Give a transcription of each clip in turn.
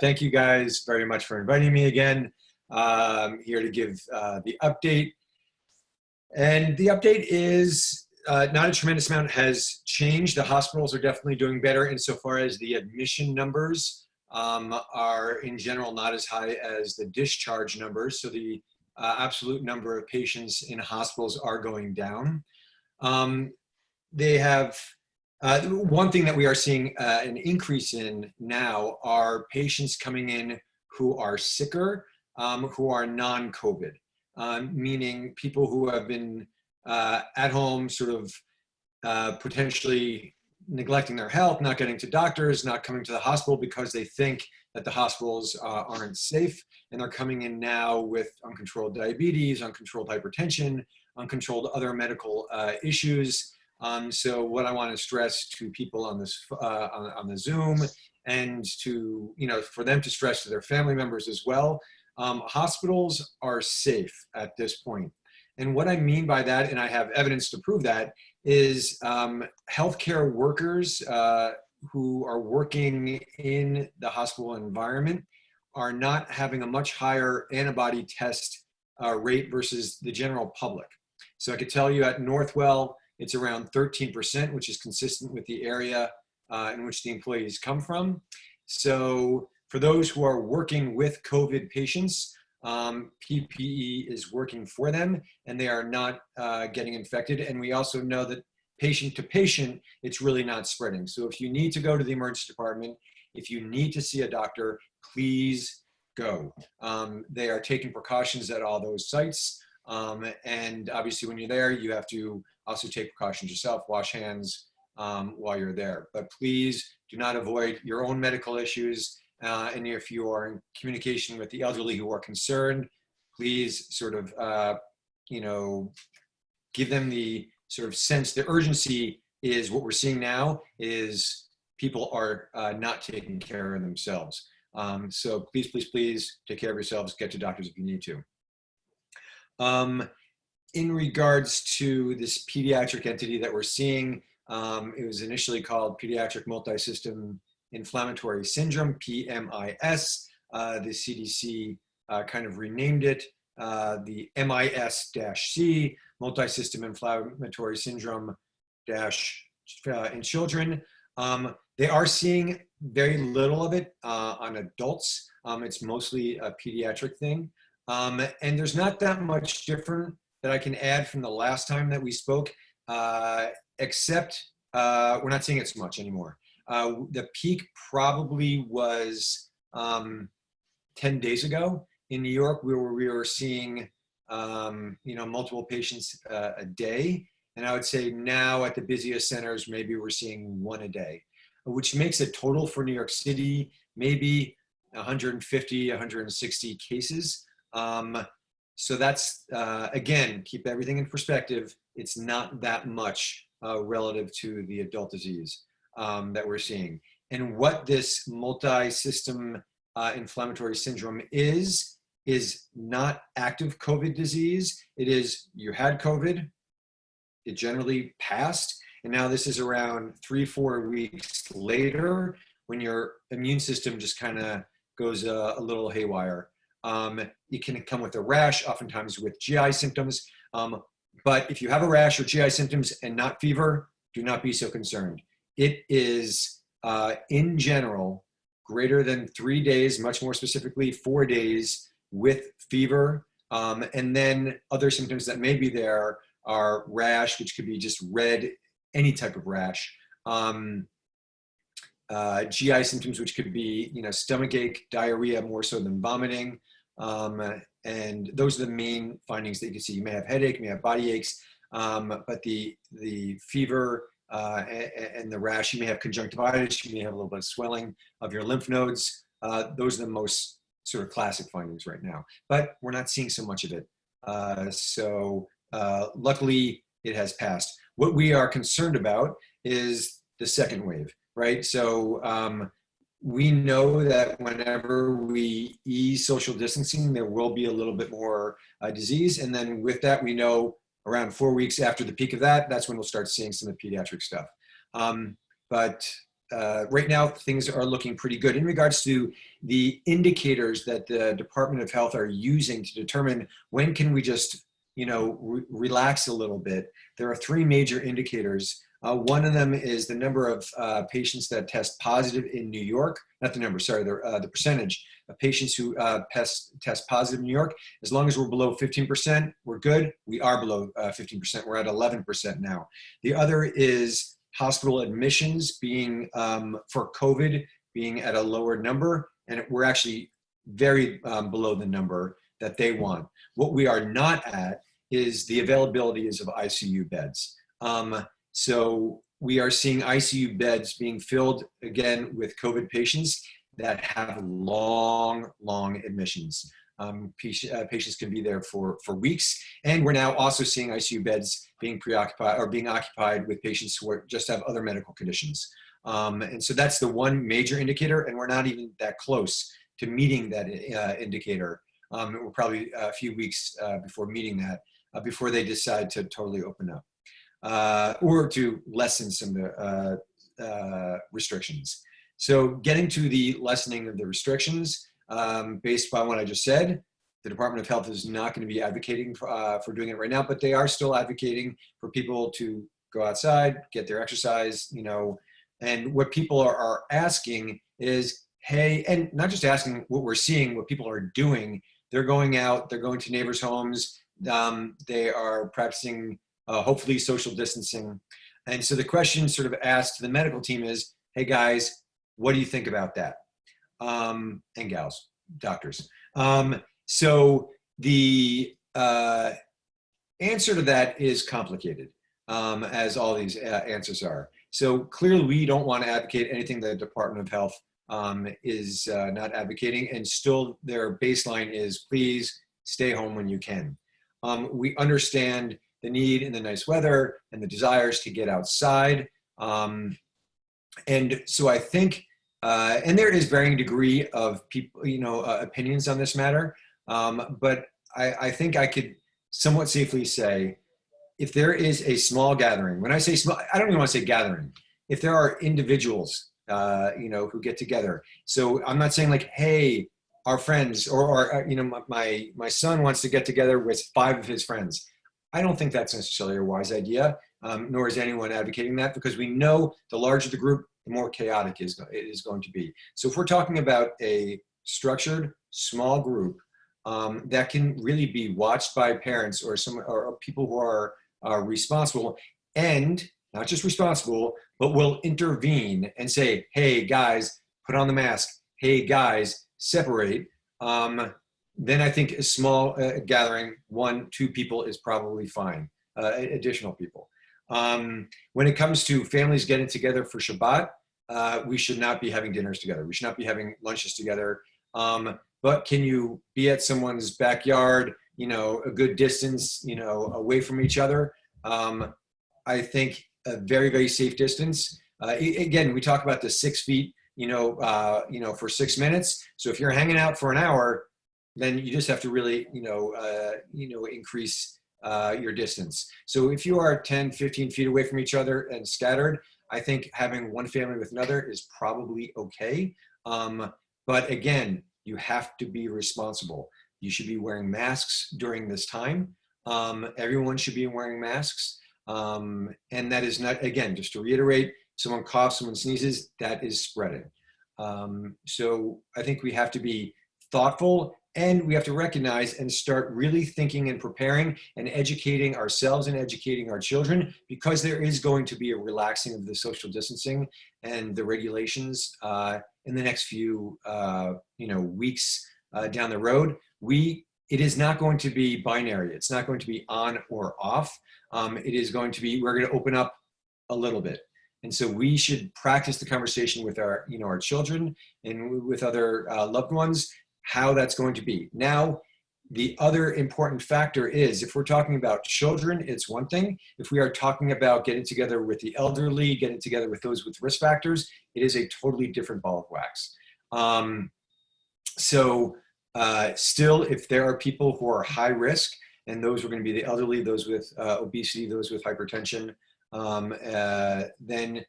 Thank you guys very much for inviting me again. Here to give the update. And the update is not a tremendous amount has changed. The hospitals are definitely doing better insofar as the admission numbers are in general not as high as the discharge numbers. So the absolute number of patients in hospitals are going down. They have one thing that we are seeing an increase in now are patients coming in who are sicker, who are non-COVID, meaning people who have been at home sort of potentially neglecting their health, not getting to doctors, not coming to the hospital because they think that the hospitals aren't safe, and they're coming in now with uncontrolled diabetes, uncontrolled hypertension, uncontrolled other medical issues. So what I want to stress to people on this on the Zoom, and to for them to stress to their family members as well, hospitals are safe at this point. And what I mean by that, and I have evidence to prove that, is healthcare workers who are working in the hospital environment are not having a much higher antibody test rate versus the general public. So I could tell you at Northwell, it's around 13%, which is consistent with the area in which the employees come from. So for those who are working with COVID patients, PPE is working for them and they are not getting infected. And we also know that patient to patient, it's really not spreading. So if you need to go to the emergency department, if you need to see a doctor, please go. They are taking precautions at all those sites. And obviously when you're there, you have to also take precautions yourself, wash hands while you're there. But please do not avoid your own medical issues. And if you are in communication with the elderly who are concerned, please sort of, give them the sort of sense. The urgency is what we're seeing now is people are not taking care of themselves. So please, please, please take care of yourselves. Get to doctors if you need to. In regards to this pediatric entity that we're seeing, it was initially called Pediatric Multisystem Inflammatory Syndrome, PMIS. The CDC kind of renamed it the MIS-C, Multisystem Inflammatory Syndrome in children. They are seeing very little of it on adults. It's mostly a pediatric thing. And there's not that much different that I can add from the last time that we spoke, except we're not seeing it so much anymore. The peak probably was 10 days ago in New York, where we were seeing multiple patients a day. And I would say now at the busiest centers, maybe we're seeing one a day, which makes a total for New York City, maybe 150, 160 cases. So that's, again, keep everything in perspective. It's not that much relative to the adult disease that we're seeing. And what this multi-system inflammatory syndrome is not active COVID disease. It is, you had COVID, it generally passed, and now this is around 3-4 weeks later when your immune system just kind of goes a little haywire. It can come with a rash, oftentimes with GI symptoms. But if you have a rash or GI symptoms and not fever, do not be so concerned. It is, in general, greater than 3 days, much more specifically 4 days with fever. And then other symptoms that may be there are rash, which could be just red, any type of rash. GI symptoms, which could be, stomach ache, diarrhea, more so than vomiting. And those are the main findings that you can see. You may have headache, you may have body aches, but the fever and the rash, you may have conjunctivitis, you may have a little bit of swelling of your lymph nodes. Those are the most sort of classic findings right now, but we're not seeing so much of it. So luckily it has passed. What we are concerned about is the second wave, right? So we know that whenever we ease social distancing, there will be a little bit more disease. And then with that, we know around 4 weeks after the peak of that, that's when we'll start seeing some of the pediatric stuff. But right now things are looking pretty good. In regards to the indicators that the Department of Health are using to determine when can we just, relax a little bit, there are three major indicators. One of them is the number of patients that test positive in New York, not the number, sorry, the percentage of patients who test positive in New York. As long as we're below 15%, we're good. We are below 15%. We're at 11% now. The other is hospital admissions being, for COVID, being at a lower number, and we're actually very below the number that they want. What we are not at is the availability of ICU beds. So we are seeing ICU beds being filled again with COVID patients that have long admissions. Patients can be there for weeks, and we're now also seeing ICU beds being occupied with patients who just have other medical conditions. And so that's the one major indicator, and we're not even that close to meeting that indicator. We're probably a few weeks before meeting that, before they decide to totally open up. Or to lessen some of the restrictions. So getting to the lessening of the restrictions, based upon what I just said, the Department of Health is not going to be advocating for doing it right now, but they are still advocating for people to go outside, get their exercise, and what people are asking is, hey, and not just asking what we're seeing, what people are doing. They're going out, they're going to neighbors' homes, they are practicing hopefully social distancing. And so the question sort of asked to the medical team is, hey guys, what do you think about that? And gals, doctors. So the answer to that is complicated, as all these answers are. So clearly we don't want to advocate anything that the Department of Health is not advocating, and still their baseline is please stay home when you can. We understand the need in the nice weather and the desires to get outside. And so I think, and there is varying degree of people, opinions on this matter. But I think I could somewhat safely say, if there is a small gathering, when I say small, I don't even want to say gathering. If there are individuals, who get together. So I'm not saying like, hey, our friends, or my son wants to get together with 5 of his friends. I don't think that's necessarily a wise idea, nor is anyone advocating that, because we know the larger the group, the more chaotic it is going to be. So if we're talking about a structured, small group that can really be watched by parents or people who are responsible, and not just responsible, but will intervene and say, hey guys, put on the mask. Hey guys, separate. Then I think a small gathering, 1, 2 people is probably fine, additional people. When it comes to families getting together for Shabbat, we should not be having dinners together. We should not be having lunches together. But can you be at someone's backyard, a good distance, away from each other? I think a very, very safe distance. Again, we talk about the 6 feet, for 6 minutes. So if you're hanging out for an hour, then you just have to really, increase your distance. So if you are 10, 15 feet away from each other and scattered, I think having one family with another is probably okay. But again, you have to be responsible. You should be wearing masks during this time. Everyone should be wearing masks. And that is not, again, just to reiterate, someone coughs, someone sneezes, that is spreading. So I think we have to be thoughtful, and we have to recognize and start really thinking and preparing and educating ourselves and educating our children, because there is going to be a relaxing of the social distancing and the regulations in the next few weeks down the road. It is not going to be binary. It's not going to be on or off. It is going to be, we're going to open up a little bit. And so we should practice the conversation with our children and with other loved ones, how that's going to be. Now, the other important factor is, if we're talking about children, it's one thing. If we are talking about getting together with the elderly, getting together with those with risk factors, it is a totally different ball of wax. Still, if there are people who are high risk, and those are going to be the elderly, those with obesity, those with hypertension, then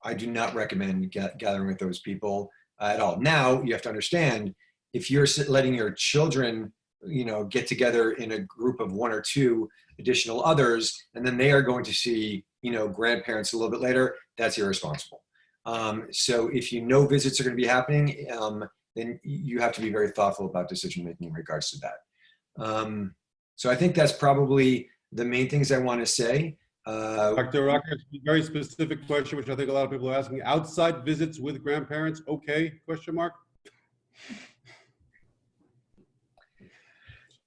I do not recommend gathering with those people at all. Now, you have to understand, if you're letting your children, get together in a group of one or two additional others, and then they are going to see, grandparents a little bit later, that's irresponsible. So if visits are going to be happening, then you have to be very thoughtful about decision making in regards to that. So I think that's probably the main things I want to say. Dr. Rocker, a very specific question, which I think a lot of people are asking. Outside visits with grandparents, okay? Question mark.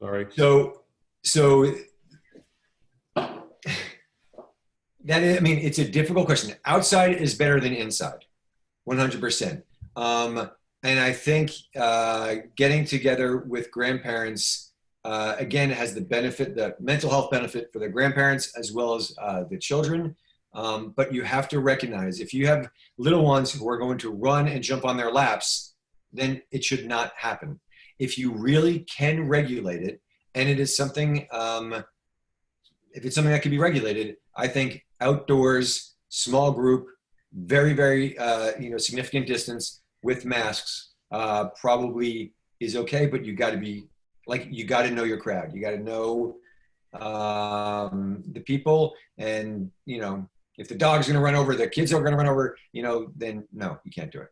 Sorry. So it's a difficult question. Outside is better than inside, 100%. And I think getting together with grandparents, again, has the benefit, the mental health benefit for the grandparents as well as the children. But you have to recognize, if you have little ones who are going to run and jump on their laps, then it should not happen. If you really can regulate it, and it is something, if it's something that can be regulated, I think outdoors, small group, very, very, significant distance with masks probably is okay, but you got to know your crowd. You got to know the people, and, if the dog's going to run over, the kids are going to run over, then no, you can't do it.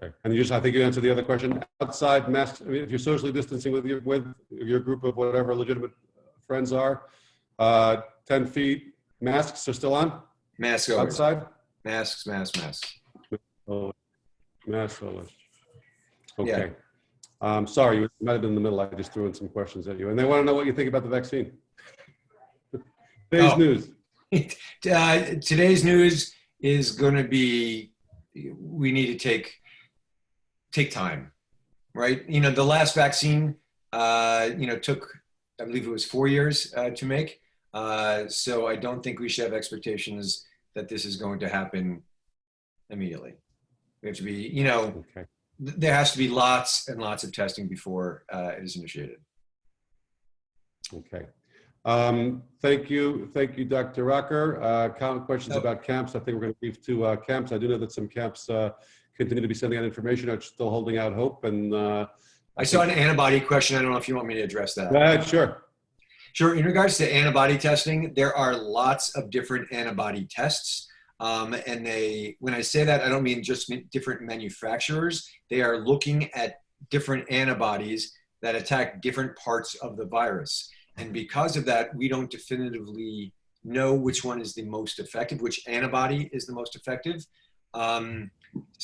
Okay. And I think you answered the other question. Outside masks, I mean, if you're socially distancing with your group of whatever legitimate friends are, 10 feet, masks are still on? Masks always. Outside? Masks. Oh, masks always. Okay. Yeah. Sorry, you might have been in the middle. I just threw in some questions at you. And they want to know what you think about the vaccine. Today's news. Today's news is going to be, we need to take time, right? The last vaccine, took, I believe it was 4 years to make. So I don't think we should have expectations that this is going to happen immediately. We have to be, okay. There has to be lots and lots of testing before it is initiated. Okay. Thank you, Dr. Rocker. Questions about camps. I think we're going to leave to camps. I do know that some camps continue to be sending out information. I'm still holding out hope. And I saw an antibody question. I don't know if you want me to address that. Go ahead, sure. Sure. In regards to antibody testing, there are lots of different antibody tests. And when I say that, I don't mean just different manufacturers. They are looking at different antibodies that attack different parts of the virus. And because of that, we don't definitively know which one is the most effective, which antibody is the most effective. And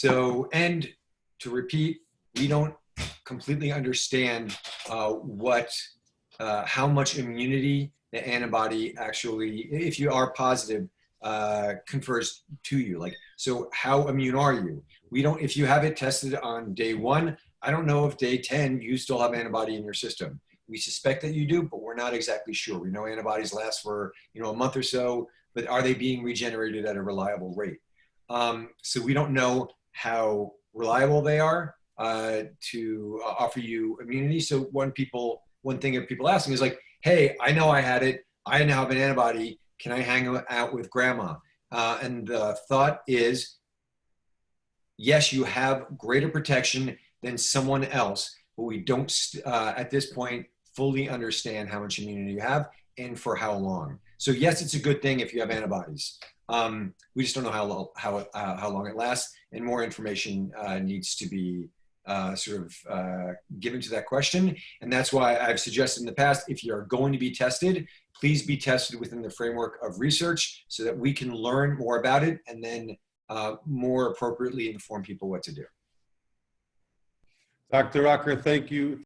to repeat, we don't completely understand how much immunity the antibody actually, if you are positive, confers to you. So how immune are you? If you have it tested on day 1, I don't know if day 10 you still have antibody in your system. We suspect that you do, but we're not exactly sure. We know antibodies last for a month or so, but are they being regenerated at a reliable rate? So we don't know how reliable they are to offer you immunity. So one thing that people ask me is hey, I know I had it. I now have an antibody. Can I hang out with grandma? And the thought is, yes, you have greater protection than someone else, but we don't, at this point, fully understand how much immunity you have and for how long. So yes, it's a good thing if you have antibodies. We just don't know how long it lasts, and more information needs to be given to that question. And that's why I've suggested in the past, if you're going to be tested, please be tested within the framework of research so that we can learn more about it and then more appropriately inform people what to do. Dr. Rocker, thank you.